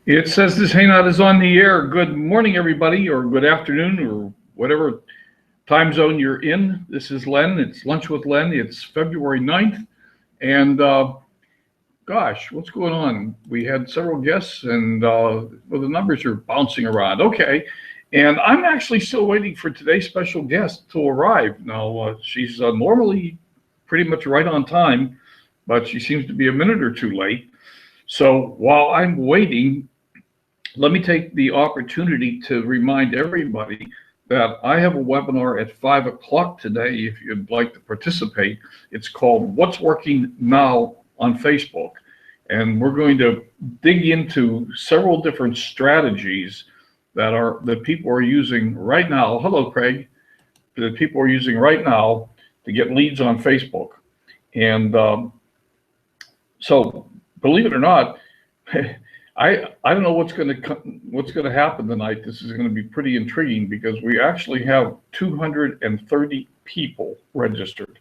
It says this hangout is on the air. Good morning, everybody, or good afternoon, or whatever time zone you're in. This is Len. It's Lunch with Len. It's February 9th. And gosh, what's going on? We had several guests, and well, the numbers are bouncing around. Okay. And I'm actually still waiting for today's special guest to arrive. Now, she's normally pretty much right on time, but she seems to be a minute or two late. So while I'm waiting, let me take the opportunity to remind everybody that I have a webinar at 5 o'clock today if you'd like to participate. It's called What's Working Now on Facebook. And we're going to dig into several different strategies that people are using right now. Hello, Craig. That people are using right now to get leads on Facebook. And so, believe it or not, I don't know what's going to happen tonight. This is going to be pretty intriguing because we actually have 230 people registered.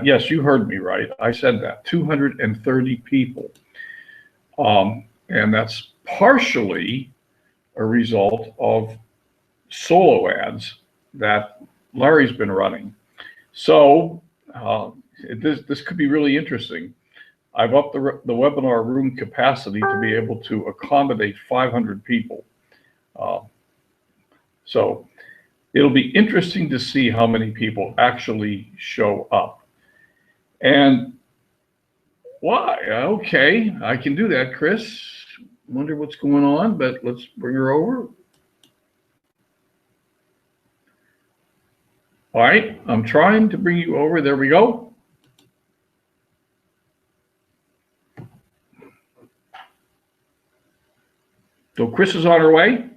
Yes, you heard me right. I said that 230 people, and that's partially a result of solo ads that Larry's been running. So this could be really interesting. I've upped the webinar room capacity to be able to accommodate 500 people. So it'll be interesting to see how many people actually show up. And why? Okay, I can do that, Chris. Wonder what's going on, but let's bring her over. All right, I'm trying to bring you over. There we go. So Chris is on her way.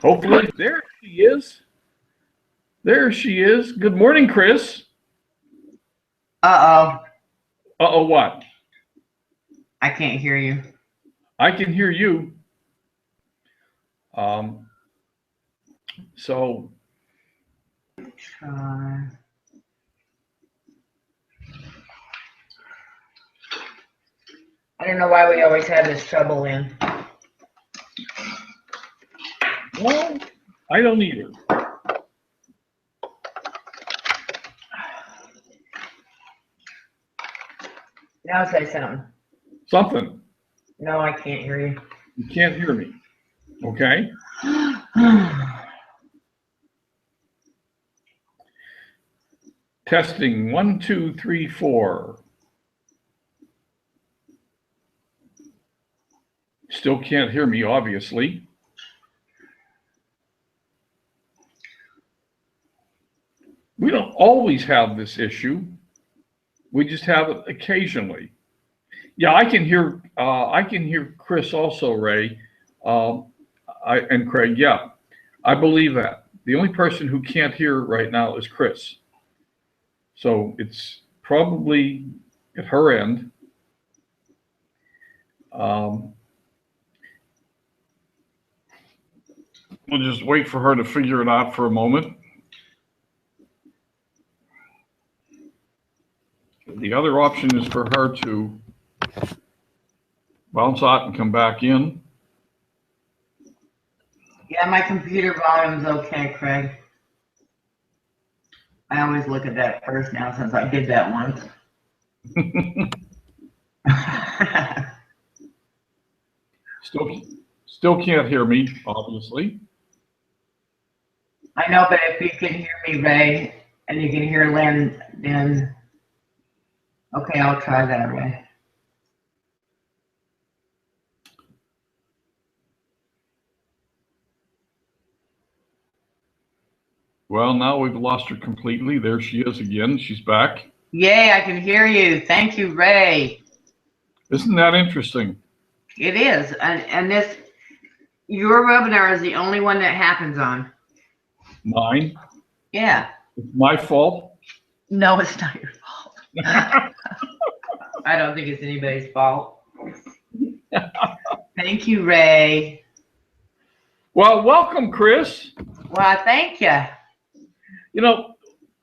Hopefully, there she is. There she is. Good morning, Chris. Uh-oh. Uh-oh, what? I can't hear you. I can hear you. So. I don't know why we always have this trouble in. Well, I don't either. Now say something. Something. No, I can't hear you. You can't hear me. Okay. Testing 1, 2, 3, 4. Still can't hear me, obviously. We don't always have this issue. We just have it occasionally. Yeah, I can hear Chris also, Ray, and Craig. Yeah, I believe that. The only person who can't hear right now is Chris. So it's probably at her end. We'll just wait for her to figure it out for a moment. The other option is for her to bounce out and come back in. Yeah, my computer volume's okay, Craig. I always look at that first now since I did that once. Still can't hear me, obviously. I know, but if you can hear me, Ray, and you can hear Lynn, then okay, I'll try that, Ray. Well, now we've lost her completely. There she is again. She's back. Yay, I can hear you. Thank you, Ray. Isn't that interesting? It is. And this, your webinar is the only one that happens on. Mine? Yeah. It's my fault? No, it's not your fault. I don't think it's anybody's fault. Thank you, Ray. Well, welcome, Chris. Well, thank you. You know,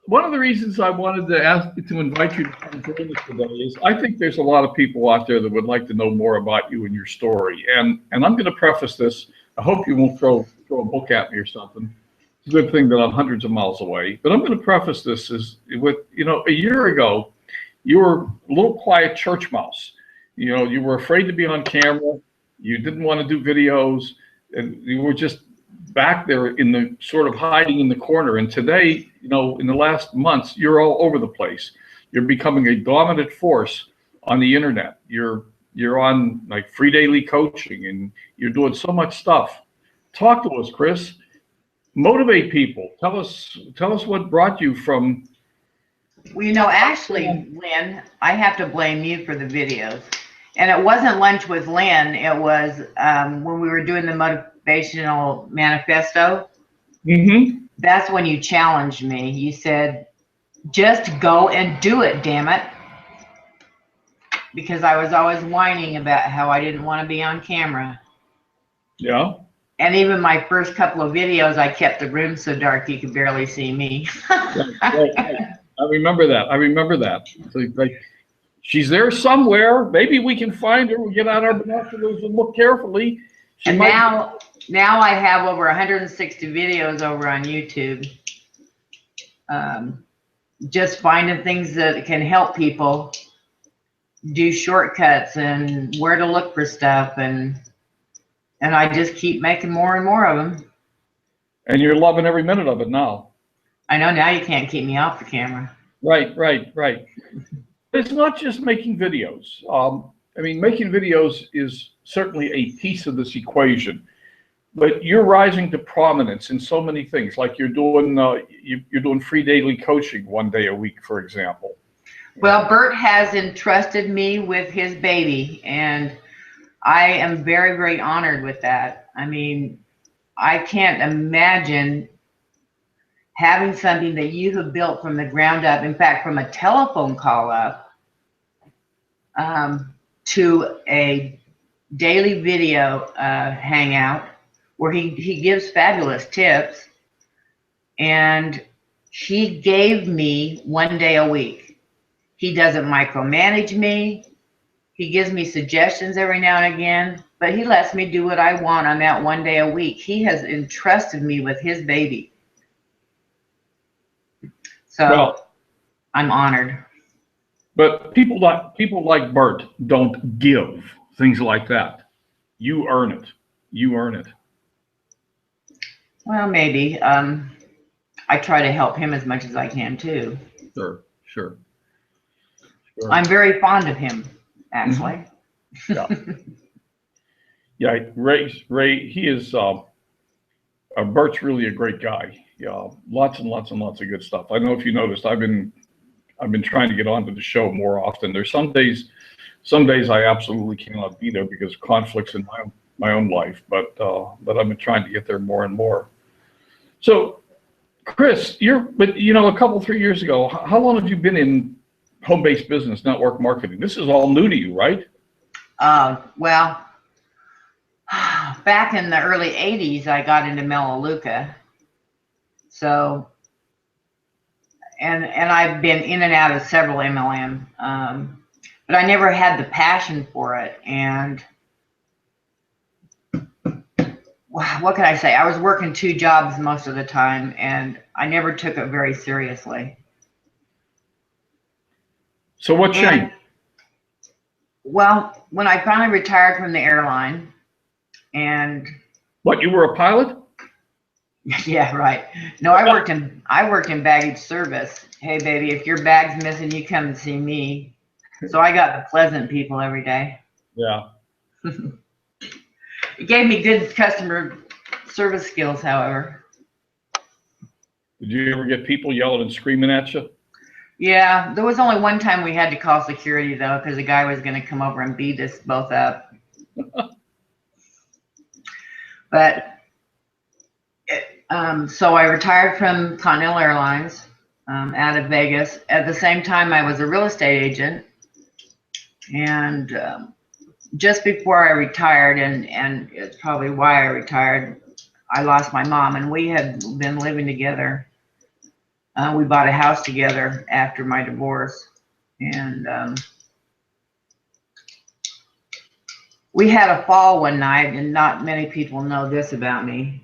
one of the reasons I wanted to invite you to come join us today is I think there's a lot of people out there that would like to know more about you and your story. And I'm going to preface this. I hope you won't throw a book at me or something. It's a good thing that I'm hundreds of miles away. But I'm going to preface this as with, a year ago, you were a little quiet church mouse. You were afraid to be on camera. You didn't want to do videos, and you were just back there in the sort of hiding in the corner. And today, in the last months, you're all over the place. You're becoming a dominant force on the internet. You're on like free daily coaching, and you're doing so much stuff. Talk to us, Chris. Motivate people. Tell us what brought you from. Well, actually, Lynn, I have to blame you for the videos. And it wasn't Lunch with Lynn. It was when we were doing the motivational manifesto. Mm-hmm. That's when you challenged me. You said, just go and do it, damn it. Because I was always whining about how I didn't want to be on camera. Yeah. And even my first couple of videos, I kept the room so dark you could barely see me. Right. I remember that. So, like, she's there somewhere. Maybe we can find her. We get out our binoculars and look carefully. Now I have over 160 videos over on YouTube. Just finding things that can help people do shortcuts and where to look for stuff, and I just keep making more and more of them. And you're loving every minute of it now. I know now you can't keep me off the camera. Right. It's not just making videos. Making videos is certainly a piece of this equation, but you're rising to prominence in so many things. Like you're doing free daily coaching one day a week, for example. Well, Bert has entrusted me with his baby, and I am very, very honored with that. I mean, I can't imagine having something that you have built from the ground up, in fact, from a telephone call up to a daily video hangout where he gives fabulous tips, and he gave me one day a week. He doesn't micromanage me. He gives me suggestions every now and again, but he lets me do what I want on that one day a week. He has entrusted me with his baby. So well, I'm honored. But people like Bert don't give things like that. You earn it. Well, maybe. I try to help him as much as I can too. Sure. I'm very fond of him, actually. Yeah. Ray, he is. Bert's really a great guy. Yeah, lots and lots of good stuff. I don't know if you noticed. I've been trying to get onto the show more often. There's some days I absolutely cannot be there because of conflicts in my own life. But I've been trying to get there more and more. So, Chris, a couple 3 years ago, how long have you been in home-based business, network marketing? This is all new to you, right? Well, back in the early 80s, I got into Melaleuca. So, and I've been in and out of several MLM, but I never had the passion for it. And what can I say? I was working 2 jobs most of the time, and I never took it very seriously. So what changed? Well, when I finally retired from the airline, and what, you were a pilot? Yeah, right. No, I worked in baggage service. Hey, baby, if your bag's missing, you come and see me. So I got the pleasant people every day. Yeah. It gave me good customer service skills, however. Did you ever get people yelling and screaming at you? Yeah, there was only one time we had to call security, though, because the guy was going to come over and beat us both up. But so I retired from Continental Airlines out of Vegas. At the same time, I was a real estate agent. And just before I retired, and it's probably why I retired, I lost my mom, and we had been living together We bought a house together after my divorce, and we had a fall one night, and not many people know this about me.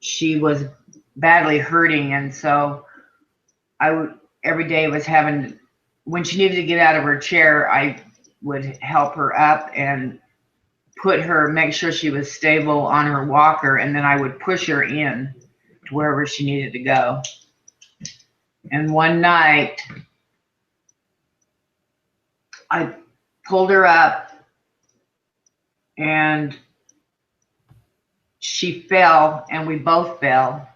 She was badly hurting, and so I would every day was having, when she needed to get out of her chair, I would help her up and make sure she was stable on her walker, and then I would push her in to wherever she needed to go. And one night, I pulled her up, and she fell, and we both fell.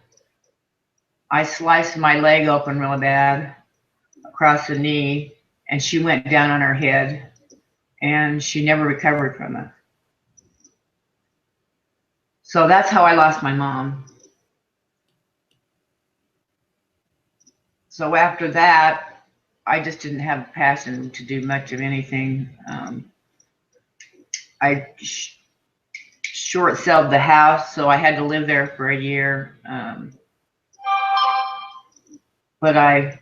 I sliced my leg open really bad across the knee, and she went down on her head, and she never recovered from it. So that's how I lost my mom. So after that, I just didn't have a passion to do much of anything. I short sold the house, so I had to live there for a year. But I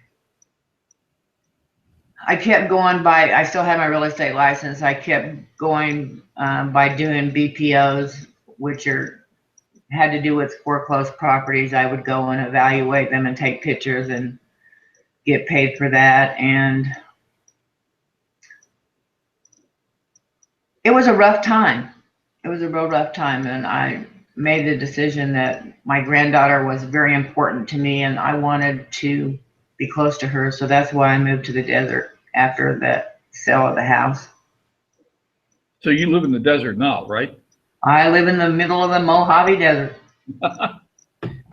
kept going by, I still had my real estate license. I kept going by doing BPOs, which had to do with foreclosed properties. I would go and evaluate them and take pictures and get paid for that. And it was a rough time. It was a real rough time. And I made the decision that my granddaughter was very important to me, and I wanted to be close to her. So that's why I moved to the desert after the sale of the house. So you live in the desert now, right? I live in the middle of the Mojave Desert.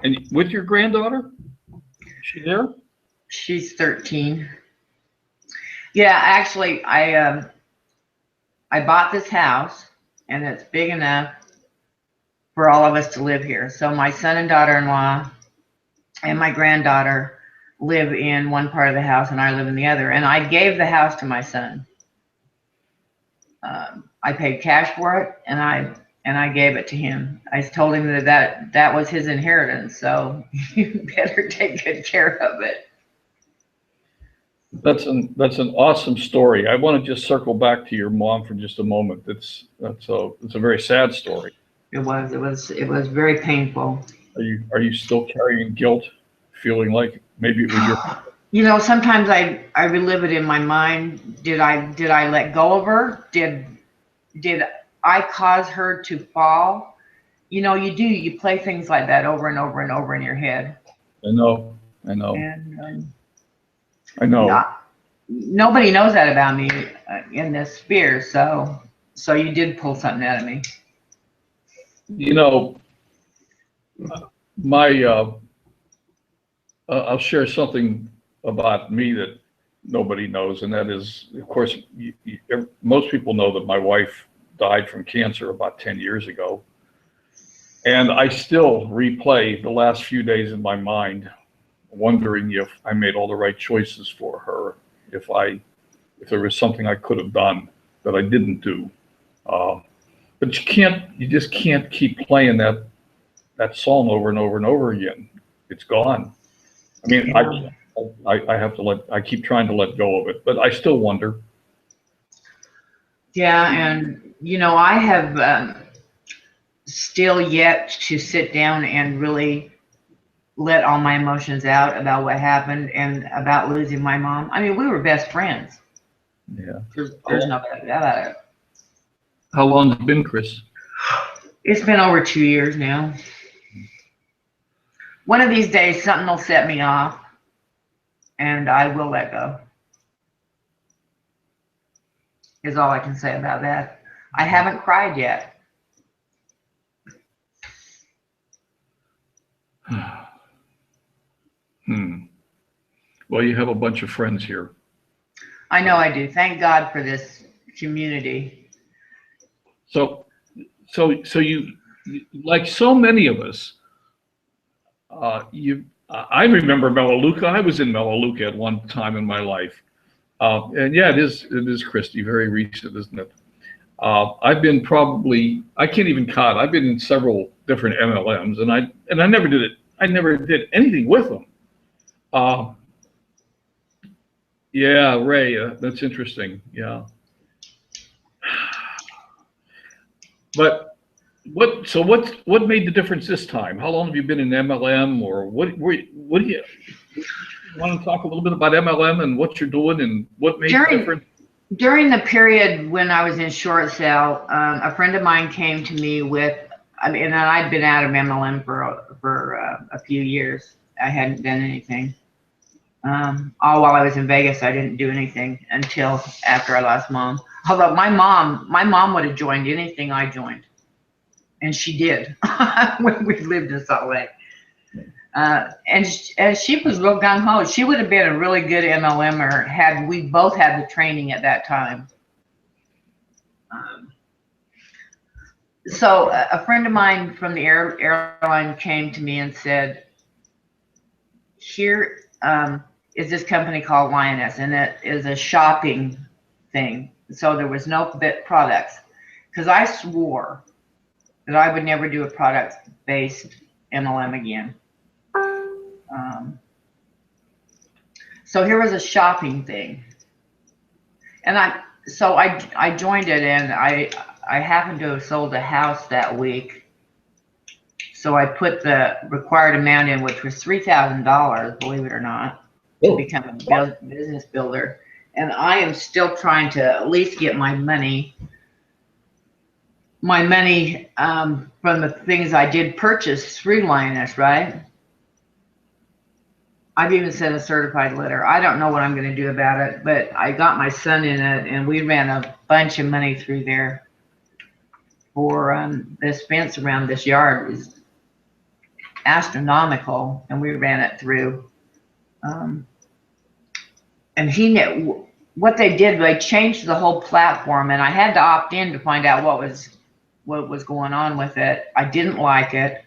And with your granddaughter? Is she there? She's 13. Yeah, actually, I bought this house, and it's big enough for all of us to live here. So my son and daughter-in-law and my granddaughter live in one part of the house, and I live in the other. And I gave the house to my son. I paid cash for it, and I gave it to him. I told him that was his inheritance, so you better take good care of it. That's an awesome story. I want to just circle back to your mom for just a moment. It's a very sad story. It was very painful. Are you still carrying guilt, feeling like maybe it was your? You know, sometimes I relive it in my mind. Did I let go of her? Did I cause her to fall? You know, you play things like that over and over and over in your head. I know. And I know. Nobody knows that about me in this sphere. So you did pull something out of me. You know, I'll share something about me that nobody knows, and that is, of course, most people know that my wife died from cancer about 10 years ago. And I still replay the last few days in my mind, wondering if I made all the right choices for her, if there was something I could have done that I didn't do. But you just can't keep playing that song over and over and over again. It's gone. I mean, yeah. I keep trying to let go of it, but I still wonder. Yeah, and you know, I have still yet to sit down and really let all my emotions out about what happened and about losing my mom. I mean, we were best friends. Yeah. There's no doubt about it. How long has it been, Chris? It's been over 2 years now. One of these days, something will set me off, and I will let go. Is all I can say about that. I haven't cried yet. Well, you have a bunch of friends here. I know I do. Thank God for this community. So you, like so many of us, I remember Melaleuca. I was in Melaleuca at one time in my life. And yeah, it is Christy, very recent, isn't it? I've been I can't even count. I've been in several different MLMs, and I never did anything with them. Uh, yeah, Ray, that's interesting. Yeah. But what made the difference this time? How long have you been in MLM, or what do you want to talk a little bit about MLM and what you're doing and what made the During difference? during the period when I was in short sale, a friend of mine came to me with, I mean, and I'd been out of MLM for a few years. I hadn't done anything. All while I was in Vegas, I didn't do anything until after I lost mom. Although my mom would have joined anything I joined, and she did when we lived in Salt Lake. And she was real gung ho. She would have been a really good MLMer had we both had the training at that time. So a friend of mine from the airline came to me and said, "Here is this company called Lioness, and it is a shopping thing. So there was no products, because I swore that I would never do a product-based MLM again." So here was a shopping thing, and I joined it, and I happened to have sold a house that week, so I put the required amount in, which was $3,000, believe it or not, to become a business builder. And I am still trying to at least get my money from the things I did purchase through Lioness, right? I've even sent a certified letter. I don't know what I'm going to do about it, but I got my son in it, and we ran a bunch of money through there for this fence around this yard was astronomical, and we ran it through. And what they did, they changed the whole platform, and I had to opt in to find out what was going on with it. I didn't like it.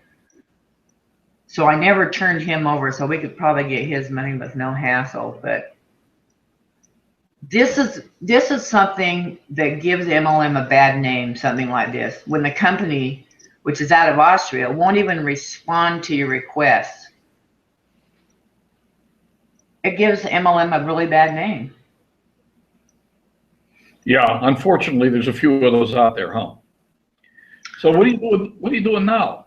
So I never turned him over, so we could probably get his money with no hassle. But this is something that gives MLM a bad name, something like this. When the company, which is out of Austria, won't even respond to your requests, it gives MLM a really bad name. Yeah, unfortunately, there's a few of those out there, huh? So what are you doing? What are you doing now?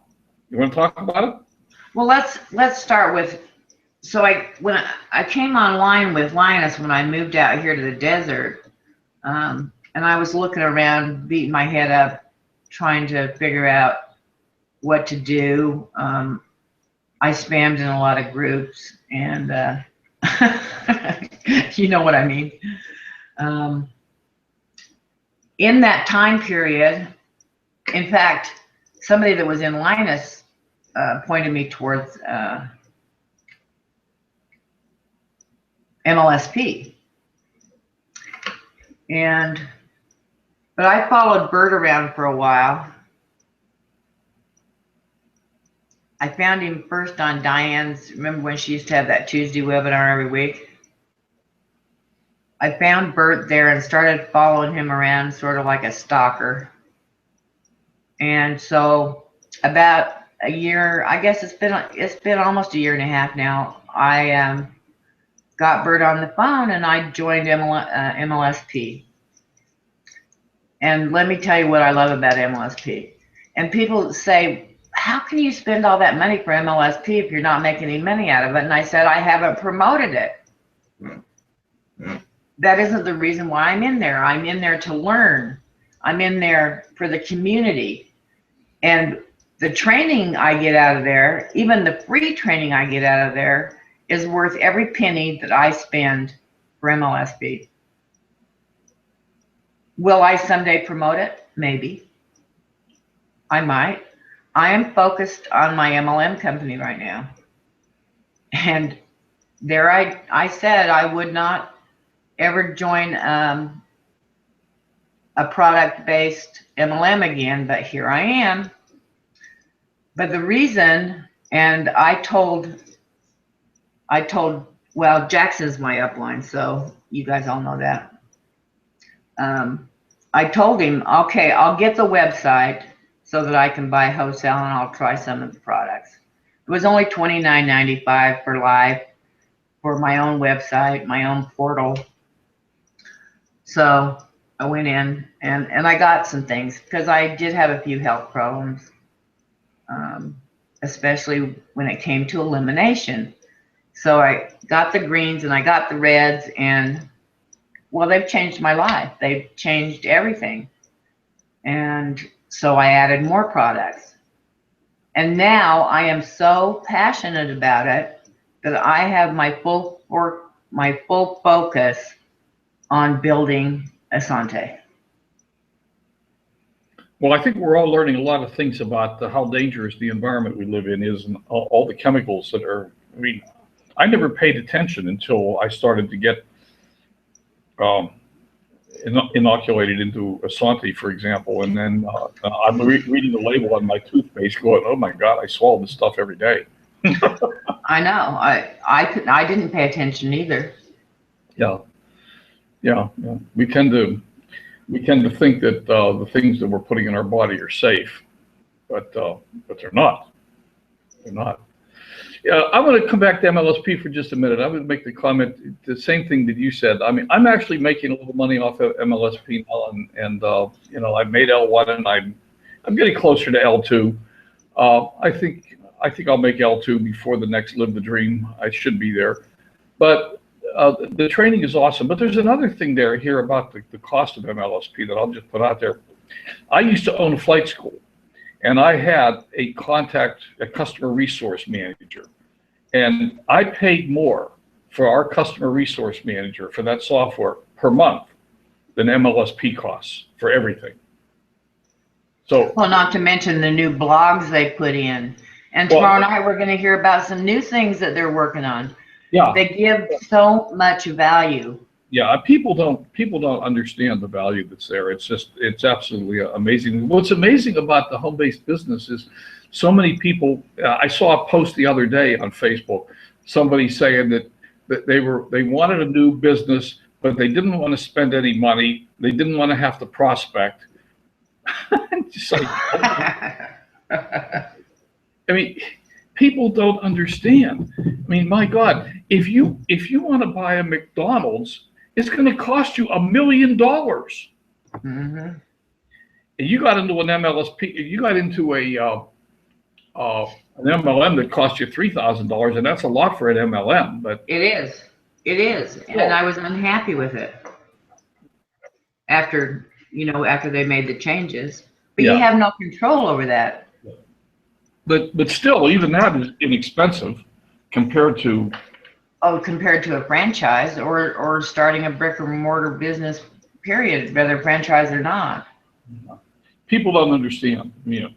You want to talk about it? Well, let's start with. So when I came online with Linus when I moved out here to the desert, and I was looking around, beating my head up, trying to figure out what to do. I spammed in a lot of groups, and you know what I mean. In that time period, in fact, somebody that was in Linus pointed me towards MLSP, but I followed Bert around for a while. I found him first on Diane's. Remember when she used to have that Tuesday webinar every week? I found Bert there and started following him around, sort of like a stalker. And so about a year, I guess it's been almost a year and a half now, I got Bert on the phone and I joined MLSP. And let me tell you what I love about MLSP. And people say, how can you spend all that money for MLSP if you're not making any money out of it? And I said, I haven't promoted it. That isn't the reason why I'm in there. I'm in there to learn. I'm in there for the community. And the training I get out of there, even the free training I get out of there, is worth every penny that I spend for MLSP. Will I someday promote it? Maybe. I might. I am focused on my MLM company right now. And there I said I would not ever join a product-based MLM again, but here I am. But the reason, and I told, well, Jackson's my upline, so you guys all know that. I told him, okay, I'll get the website so that I can buy wholesale and I'll try some of the products. It was only $29.95 for live. for my own website, my own portal. So I went in and I got some things because I did have a few health problems, especially when it came to elimination. So I got the greens and I got the reds, and well, they've changed my life. They've changed everything. And so I added more products. And now I am so passionate about it that I have my full focus on building Asante. Well, I think we're all learning a lot of things about how dangerous the environment we live in is, and all the chemicals that are. I mean, I never paid attention until I started to get um, inoculated into Asante, for example, and then I'm reading the label on my toothpaste, going, "Oh my God, I swallow this stuff every day." I know. I didn't pay attention either. Yeah, yeah, yeah. We tend to think that the things that we're putting in our body are safe, but they're not. They're not. Yeah, I'm going to come back to MLSP for just a minute. I'm going to make the comment, the same thing that you said. I mean, I'm actually making a little money off of MLSP now, and I made L1, and I'm getting closer to L2. I think I'll make L2 before the next Live the Dream. I should be there, but the training is awesome. But there's another thing here about the cost of MLSP that I'll just put out there. I used to own a flight school, and I had a customer resource manager. And I paid more for our customer resource manager for that software per month than MLSP costs for everything. So, Well, not to mention the new blogs they put in. And well, tomorrow night we're going to hear about some new things that they're working on. yeah, They give so much value. yeah. People don't understand the value that's there. It's absolutely amazing. What's amazing about the home-based business is so many people. I saw a post the other day on Facebook. Somebody saying that they wanted a new business, but they didn't want to spend any money. They didn't want to have to prospect. Just like, I mean, people don't understand. I mean, my God, if you want to buy a McDonald's, it's going to cost you $1 million. Mm-hmm. And you got into an MLSP, you got into an MLM that cost you $3,000, and that's a lot for an MLM. But It is, and I was unhappy with it after they made the changes. But you yeah, have no control over that. but still, even that is inexpensive compared to. Oh, compared to a franchise or starting a brick and mortar business, period, whether franchise or not. People don't understand. Yeah.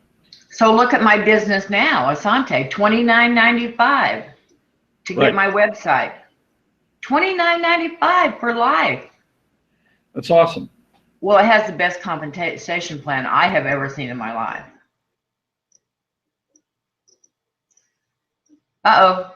So look at my business now, Asante, $29.95 to get Right. my website. $29.95 for life. That's awesome. Well, it has the best compensation plan I have ever seen in my life. Uh-oh.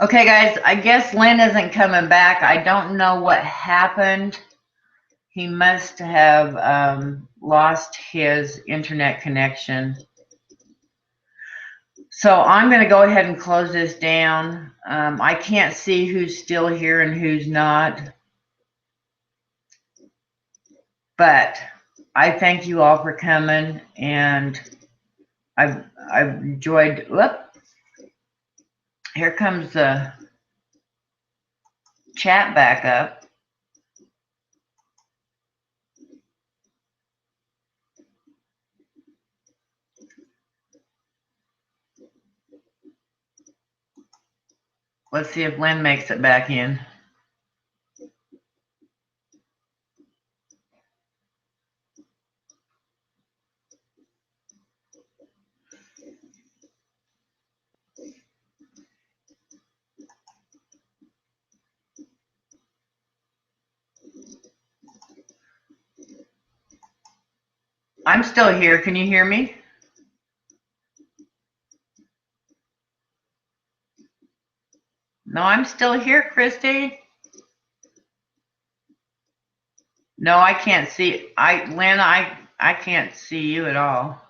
Okay, guys, I guess Lynn isn't coming back. I don't know what happened. He must have lost his internet connection. So I'm going to go ahead and close this down. I can't see who's still here and who's not. But I thank you all for coming, and I've enjoyed. Whoop, here comes the chat back up. Let's see if Lynn makes it back in. I'm still here. Can you hear me? No, I'm still here, Christy. No, I can't see. Lynn, I can't see you at all.